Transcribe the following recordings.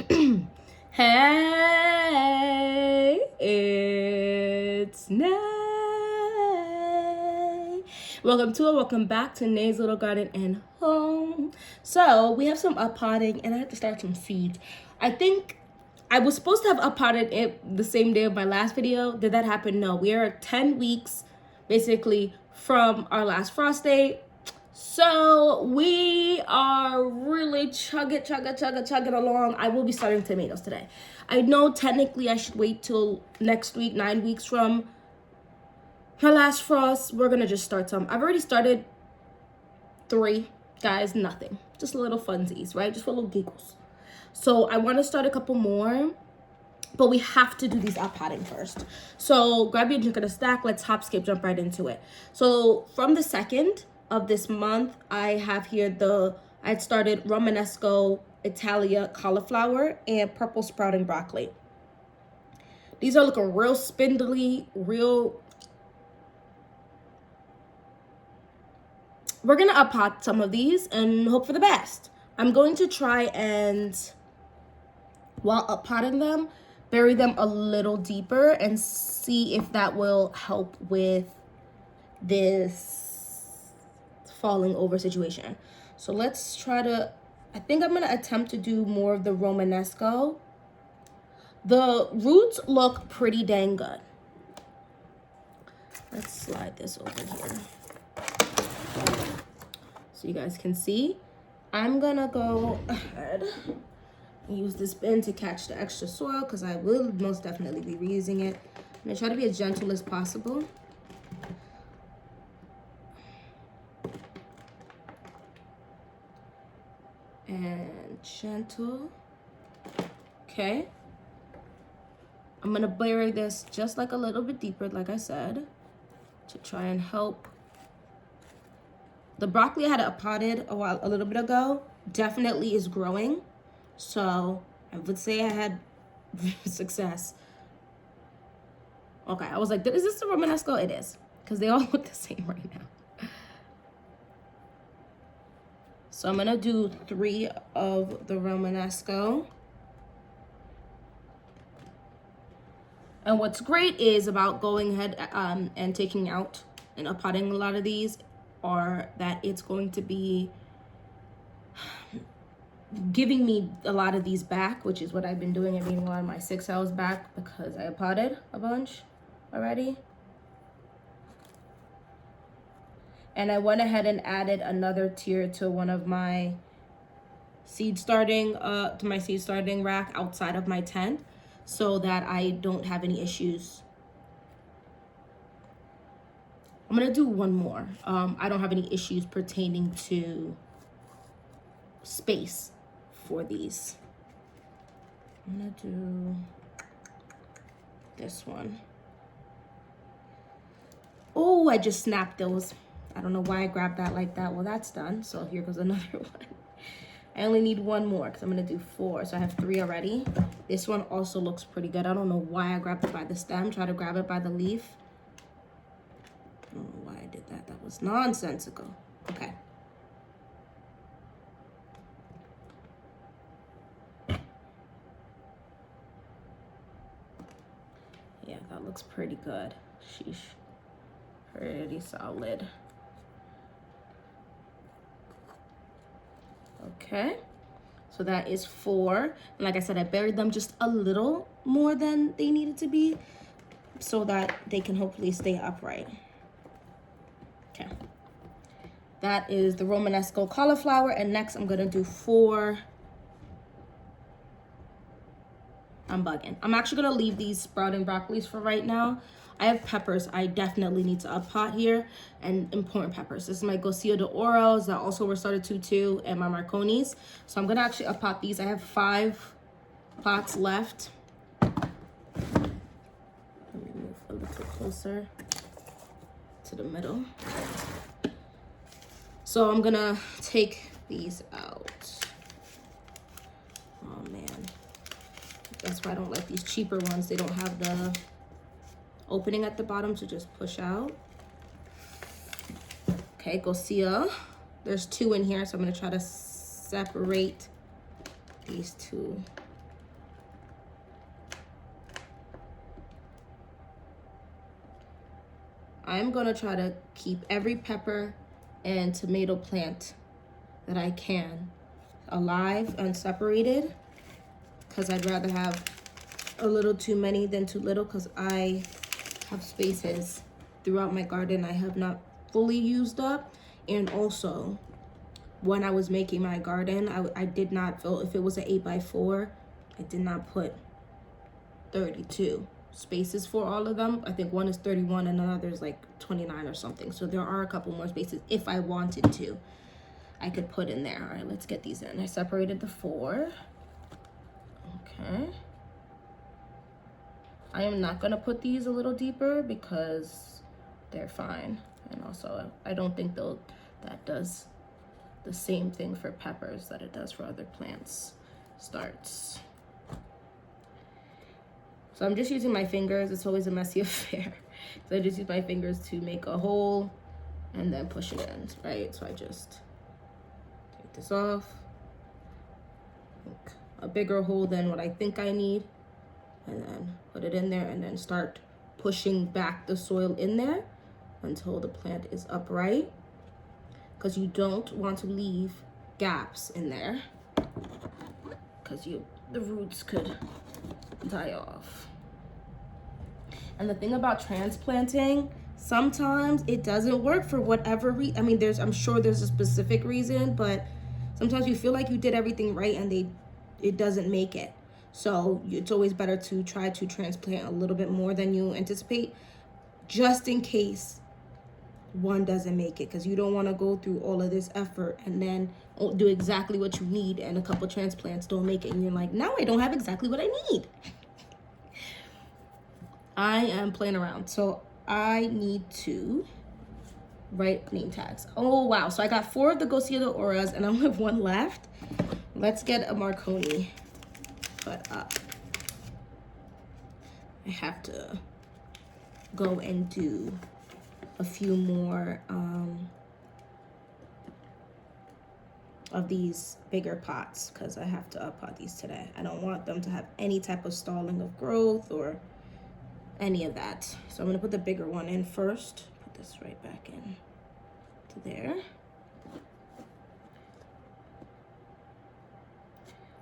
Hey, it's Nay. Welcome back to Nay's Little Garden and Home. So we have some uppotting, and I have to start some seeds. I think I was supposed to have uppotted it the same day of my last video. Did that happen? No. We are 10 weeks basically from our last frost date. So we are really chugging along. I will be starting tomatoes today. I know technically I should wait till next week, 9 weeks from her last frost. We're gonna just start some. I've already started 3, guys, nothing. Just little funsies, right? Just for little giggles. So I wanna start a couple more, but we have to do these uppotting first. So grab your drink in a stack. Let's hop, skip, jump right into it. So from the 2nd of this month, I have here I started Romanesco Italia cauliflower and purple sprouting broccoli. These are looking real spindly, real. We're gonna uppot some of these and hope for the best. I'm going to try and, while uppotting them, bury them a little deeper and see if that will help with this falling over situation. So let's try to, I think I'm gonna attempt to do more of the Romanesco. The roots look pretty dang good. Let's slide this over here so you guys can see. I'm gonna go ahead and use this bin to catch the extra soil because I will most definitely be reusing it. I'm gonna try to be as gentle as possible. And gentle. Okay. I'm gonna bury this just like a little bit deeper, like I said, to try and help. The broccoli I had uppotted a little bit ago definitely is growing. So I would say I had success. Okay, I was like, is this the Romanesco? It is, because they all look the same right now. So I'm gonna do 3 of the Romanesco. And what's great is about going ahead and taking out and uppotting a lot of these are that it's going to be giving me a lot of these back, which is what I've been doing. I'm getting a lot of my 6Ls back because I uppotted a bunch already. And I went ahead and added another tier to one of my seed starting rack outside of my tent so that I don't have any issues. I'm gonna do one more. I don't have any issues pertaining to space for these. I'm gonna do this one. Oh, I just snapped those. I don't know why I grabbed that like that. Well, that's done. So here goes another one. I only need one more because I'm going to do 4. So I have 3 already. This one also looks pretty good. I don't know why I grabbed it by the stem. Try to grab it by the leaf. I don't know why I did that. That was nonsensical. Okay. Yeah, that looks pretty good. Sheesh. Pretty solid. Okay, so that is 4. And like I said, I buried them just a little more than they needed to be so that they can hopefully stay upright. Okay, that is the Romanesco cauliflower. And next I'm gonna do 4. I'm bugging. I'm actually gonna leave these sprouting broccolis for right now. I have peppers I definitely need to uppot here, and important peppers. This is my Gosio de Oros that also were started too, and my Marconis. So I'm gonna actually uppot these. I have 5 pots left. Let me move a little closer to the middle. So I'm gonna take these out. Oh man. That's why I don't like these cheaper ones. They don't have the opening at the bottom to just push out. Okay, Gosio. There's 2 in here, so I'm gonna try to separate these 2 I'm gonna try to keep every pepper and tomato plant that I can alive and separated, because I'd rather have a little too many than too little, because I have spaces throughout my garden I have not fully used up. And also, when I was making my garden, I did not fill, if it was an 8x4, I did not put 32 spaces for all of them. I think one is 31 and another is like 29 or something. So there are a couple more spaces if I wanted to. I could put in there. All right, let's get these in. I separated the 4. Okay. I am not gonna put these a little deeper because they're fine. And also, I don't think that does the same thing for peppers that it does for other plants. Starts. So I'm just using my fingers. It's always a messy affair. So I just use my fingers to make a hole and then push it in, right? So I just take this off, make a bigger hole than what I think I need, and then put it in there and then start pushing back the soil in there until the plant is upright, because you don't want to leave gaps in there because the roots could die off. And the thing about transplanting, sometimes it doesn't work for whatever reason. I mean, I'm sure there's a specific reason, but sometimes you feel like you did everything right and it doesn't make it. So it's always better to try to transplant a little bit more than you anticipate, just in case one doesn't make it, because you don't want to go through all of this effort and then do exactly what you need and a couple transplants don't make it and you're like, now I don't have exactly what I need. I am playing around, so I need to write name tags. Oh wow, so I got 4 of the Garcia de Auras and I only have 1 left. Let's get a Marconi put up. I have to go and do a few more of these bigger pots because I have to uppot these today. I don't want them to have any type of stalling of growth or any of that. So I'm gonna put the bigger one in first. Put this right back in to there.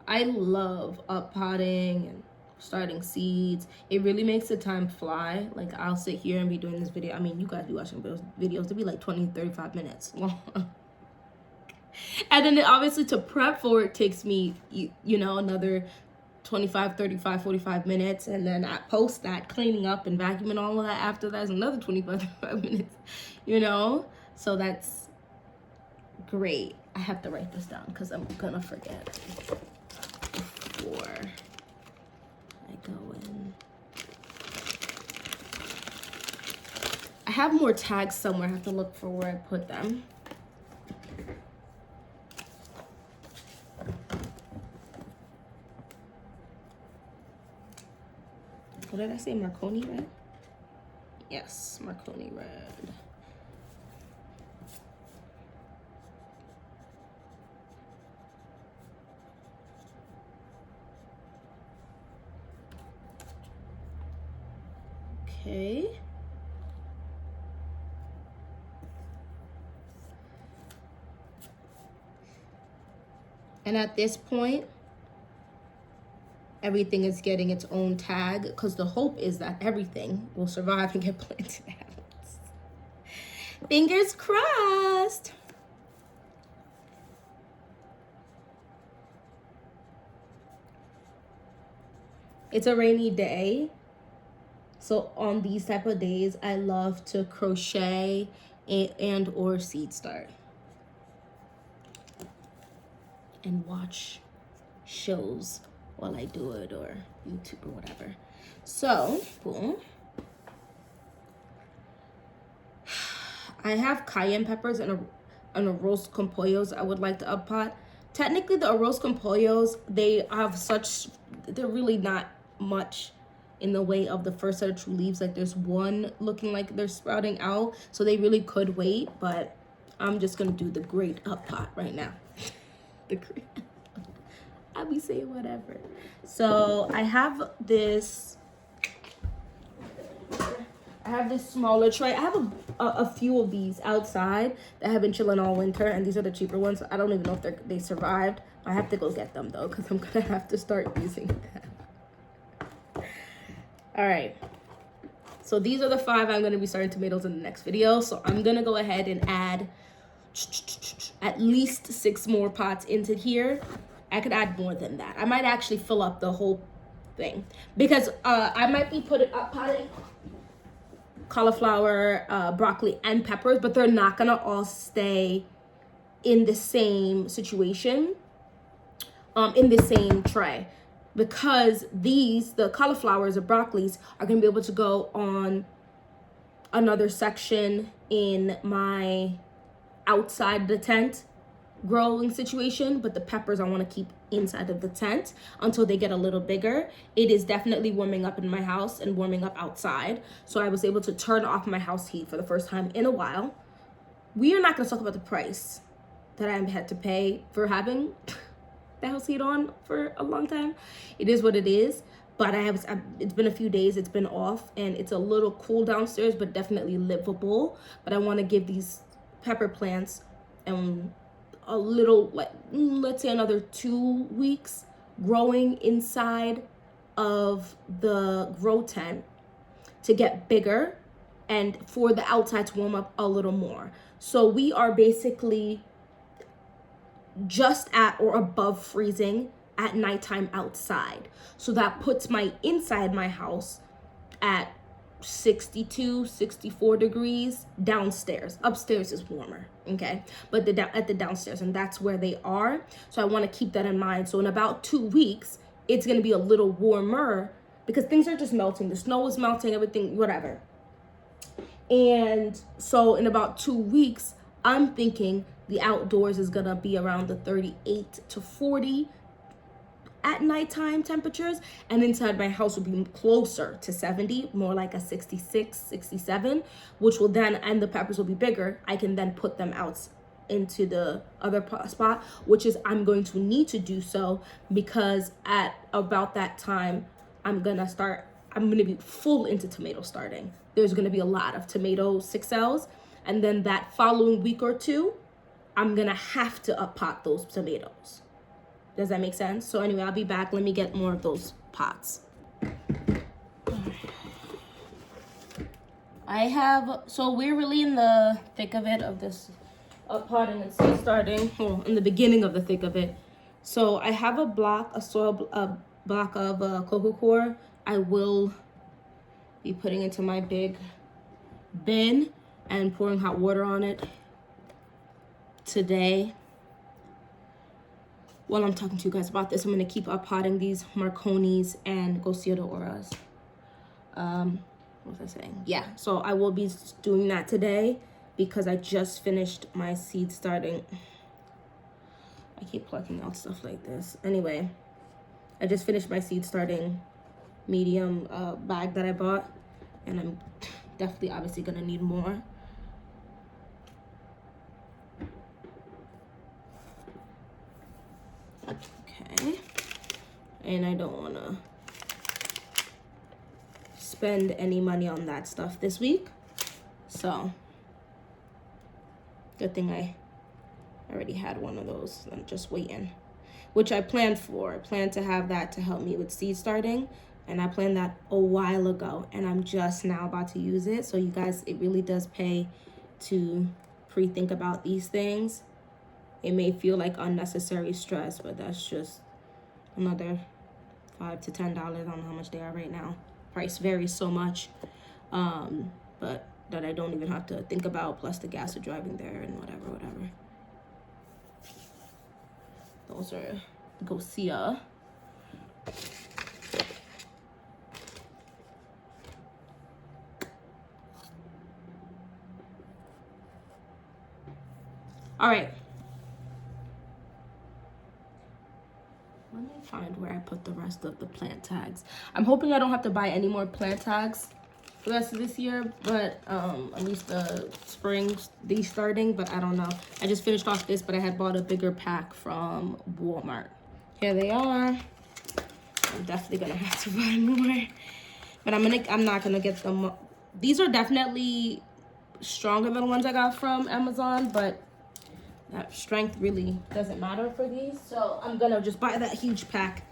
I love uppotting and starting seeds. It really makes the time fly. Like, I'll sit here and be doing this video. I mean, you guys be watching those videos to be like 20-35 minutes long. And then obviously to prep for it takes me, you know, another 25, 35, 45 minutes. And then I post that, cleaning up and vacuuming, all of that after that is another 25, 35 minutes, you know? So that's great. I have to write this down because I'm gonna forget before I go in. I have more tags somewhere. I have to look for where I put them. What did I say? Marconi red? Yes, Marconi red. Okay. And at this point, everything is getting its own tag, because the hope is that everything will survive and get planted out. Fingers crossed. It's a rainy day. So on these type of days, I love to crochet and or seed start. And watch shows while I do it, or YouTube or whatever. So, boom. I have cayenne peppers and a roast con pollos I would like to uppot. Technically, the arroz con pollos, they're really not much in the way of the first set of true leaves. Like, there's one looking like they're sprouting out, so they really could wait, but I'm just gonna do the great uppot right now. The great, I'll be saying whatever. So I have have this smaller tray. I have a few of these outside that have been chilling all winter, and these are the cheaper ones. I don't even know if they survived. I have to go get them though, because I'm gonna have to start using them. All right. So these are the 5 I'm gonna be starting tomatoes in the next video. So I'm gonna go ahead and add at least 6 more pots into here. I could add more than that. I might actually fill up the whole thing because I might be potting cauliflower, broccoli, and peppers, but they're not gonna all stay in the same situation, in the same tray, because the cauliflowers or broccolis are gonna be able to go on another section in my outside the tent growing situation, but the peppers I want to keep inside of the tent until they get a little bigger. It is definitely warming up in my house and warming up outside, so I was able to turn off my house heat for the first time in a while. We are not going to talk about the price that I had to pay for having the house heat on for a long time. It is what it is, but it's been a few days, it's been off, and it's a little cool downstairs, but definitely livable. But I want to give these pepper plants a little, like, let's say another 2 weeks growing inside of the grow tent to get bigger and for the outside to warm up a little more. So we are basically just at or above freezing at nighttime outside. So that puts my inside my house at 62, 64 degrees downstairs. Upstairs is warmer, okay? But at the downstairs, and that's where they are. So I want to keep that in mind. So in about 2 weeks, it's going to be a little warmer because things are just melting. The snow is melting, everything, whatever. And so in about 2 weeks, I'm thinking the outdoors is going to be around the 38 to 40 at nighttime temperatures, and inside my house will be closer to 70, more like a 66, 67, which will then, and the peppers will be bigger. I can then put them out into the other spot, which is I'm going to need to do so because at about that time, I'm gonna be full into tomato starting. There's gonna be a lot of tomato 6Ls, and then that following week or 2, I'm gonna have to up pot those tomatoes. Does that make sense? So anyway, I'll be back. Let me get more of those pots. So we're really in the thick of it, of this potting and seed starting. Well, in the beginning of the thick of it. So I have a block of coco coir. I will be putting into my big bin and pouring hot water on it today. While I'm talking to you guys about this, I'm going to keep up potting these Marconis and Gosia de Oras. What was I saying? Yeah, so I will be doing that today because I just finished my seed starting. I keep plucking out stuff like this. Anyway, I just finished my seed starting medium bag that I bought, and I'm definitely obviously going to need more. Okay, and I don't want to spend any money on that stuff this week, so good thing I already had one of those. I'm just waiting, which I planned for. I planned to have that to help me with seed starting, and I planned that a while ago, and I'm just now about to use it. So you guys, it really does pay to pre-think about these things. It may feel like unnecessary stress, but that's just another $5 to $10. I don't know how much they are right now. Price varies so much, but that I don't even have to think about, plus the gas of driving there and whatever. Those are Gosia. All right. Let me find where I put the rest of the plant tags. I'm hoping I don't have to buy any more plant tags for the rest of this year, but at least the spring, these starting, but I don't know. I just finished off this, but I had bought a bigger pack from Walmart. Here they are. I'm definitely gonna have to buy more, but I'm not gonna get them These are definitely stronger than the ones I got from Amazon, but that strength really doesn't matter for these. So I'm gonna just buy that huge pack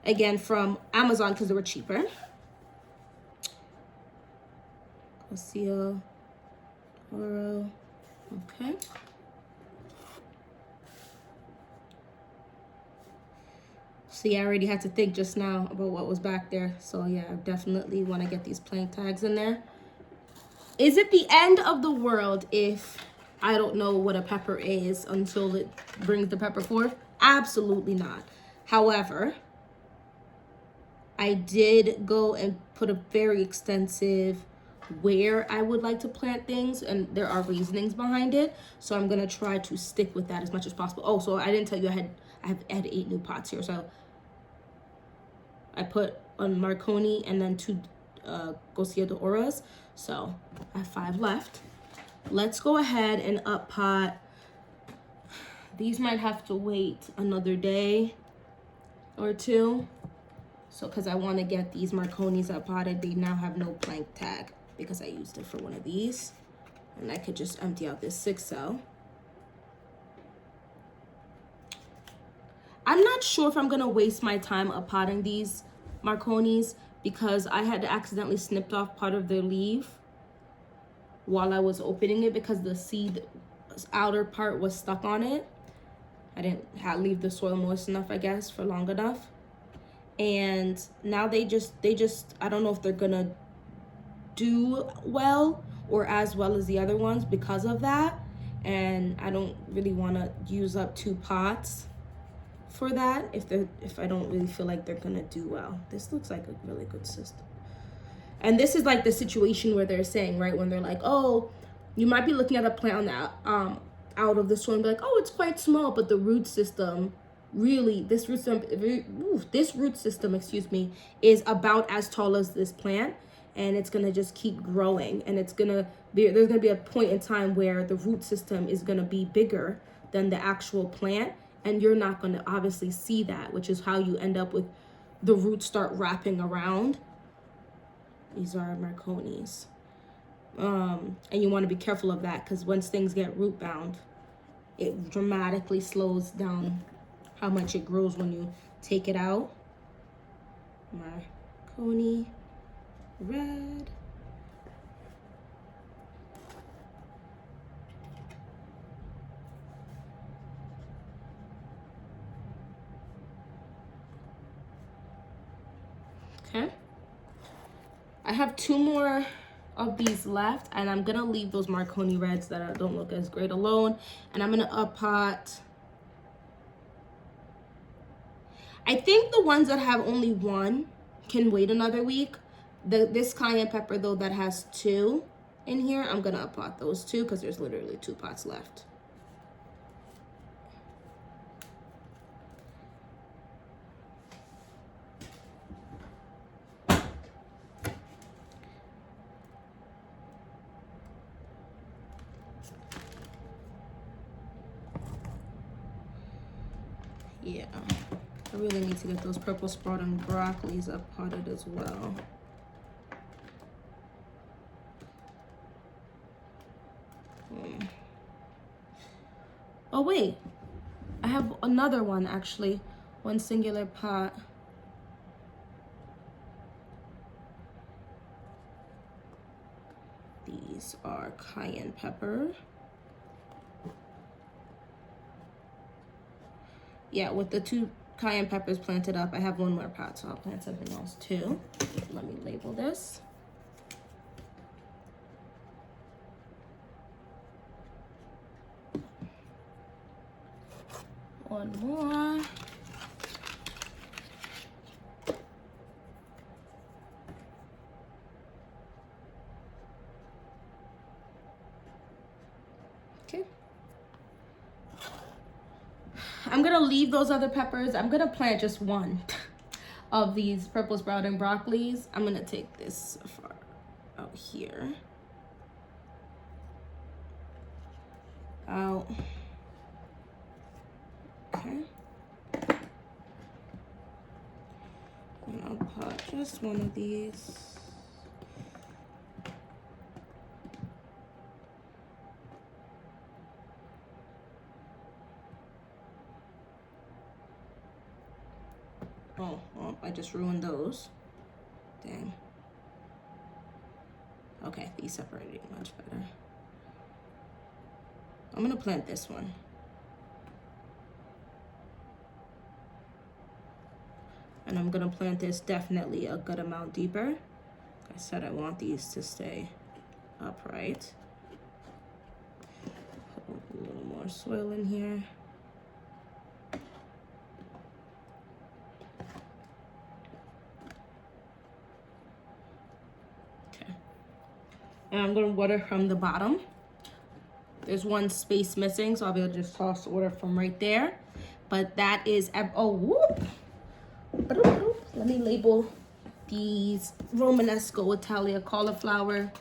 again from Amazon because they were cheaper. Garcia, Oro, okay. See, I already had to think just now about what was back there. So yeah, I definitely want to get these plank tags in there. Is it the end of the world if I don't know what a pepper is until it brings the pepper forth? Absolutely not. However, I did go and put a very extensive where I would like to plant things, and there are reasonings behind it. So I'm gonna try to stick with that as much as possible. Oh, so I didn't tell you I had 8 new pots here. So I put on Marconi and then 2 Garcia de Oras. So I have 5 left. Let's go ahead and up pot. These might have to wait another day or two. So, because I want to get these Marconis up potted. They now have no plank tag because I used it for one of these. And I could just empty out this 6 cell. I'm not sure if I'm going to waste my time up potting these Marconis because I had accidentally snipped off part of their leaf while I was opening it because the seed outer part was stuck on it. I didn't leave the soil moist enough, I guess, for long enough. And now they just I don't know if they're gonna do well or as well as the other ones because of that. And I don't really want to use up 2 pots for that if I don't really feel like they're gonna do well. This looks like a really good system. And this is like the situation where they're saying, right, when they're like, oh, you might be looking at a plant on the out of the soil and be like, oh, it's quite small, but the root system really, this root system, excuse me, is about as tall as this plant, and it's gonna just keep growing, and there's gonna be a point in time where the root system is gonna be bigger than the actual plant, and you're not gonna obviously see that, which is how you end up with the roots start wrapping around. These are Marconis. And you want to be careful of that because once things get root bound, it dramatically slows down how much it grows when you take it out. Marconi red. Okay. I have 2 more of these left, and I'm gonna leave those Marconi reds that don't look as great alone, and I'm gonna up pot. I think the ones that have only 1 can wait another week. This cayenne pepper though that has 2 in here, I'm gonna up pot those 2 because there's literally 2 pots left. Yeah, I really need to get those purple sprouting broccolis up potted as well. Oh wait, I have another one actually, 1 singular pot. These are cayenne pepper. Yeah, with the 2 cayenne peppers planted up, I have 1 more pot, so I'll plant something else too. Let me label this. One more. Okay. I'm gonna leave those other peppers. I'm gonna plant just 1 of these purple sprouting broccolis. I'm gonna take this far out here. Out. Okay. And I'll pot just 1 of these. Oh, I just ruined those. Dang. Okay, these separated much better. I'm gonna plant this one. And I'm gonna plant this definitely a good amount deeper. Like I said, I want these to stay upright. Put a little more soil in here. Okay. And I'm gonna water from the bottom. There's one space missing, so I'll be able to just toss the water from right there. But that is, oh, whoop. Let me label these Romanesco Italia cauliflower.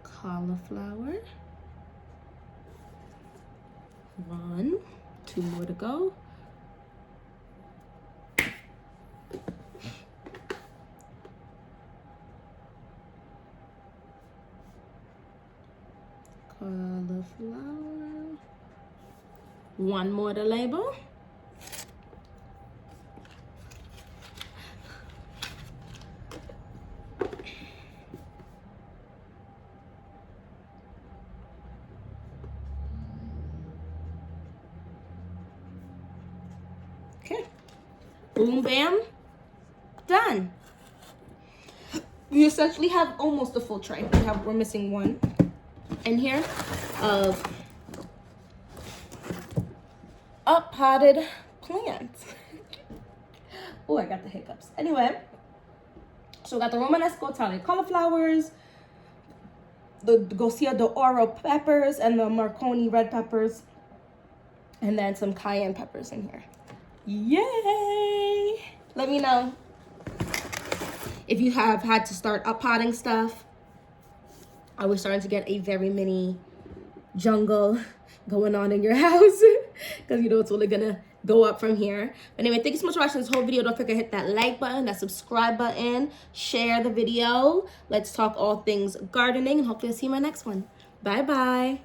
Cauliflower. 1, 2 more to go. Cauliflower. 1 more to label. Okay. Boom, bam. Done. We essentially have almost a full tray. We're missing one in here of up-potted plants. Oh, I got the hiccups. Anyway, so we got the Romanesco Italia cauliflowers, the Gosia d'Oro peppers, and the Marconi red peppers, and then some cayenne peppers in here. Yay! Let me know if you have had to start up-potting stuff. Are we starting to get a very mini jungle going on in your house? Because you know it's only gonna go up from here. But anyway, thank you so much for watching this whole video. Don't forget to hit that like button, that subscribe button, share the video. Let's talk all things gardening, and hopefully I'll see you in my next one. Bye bye.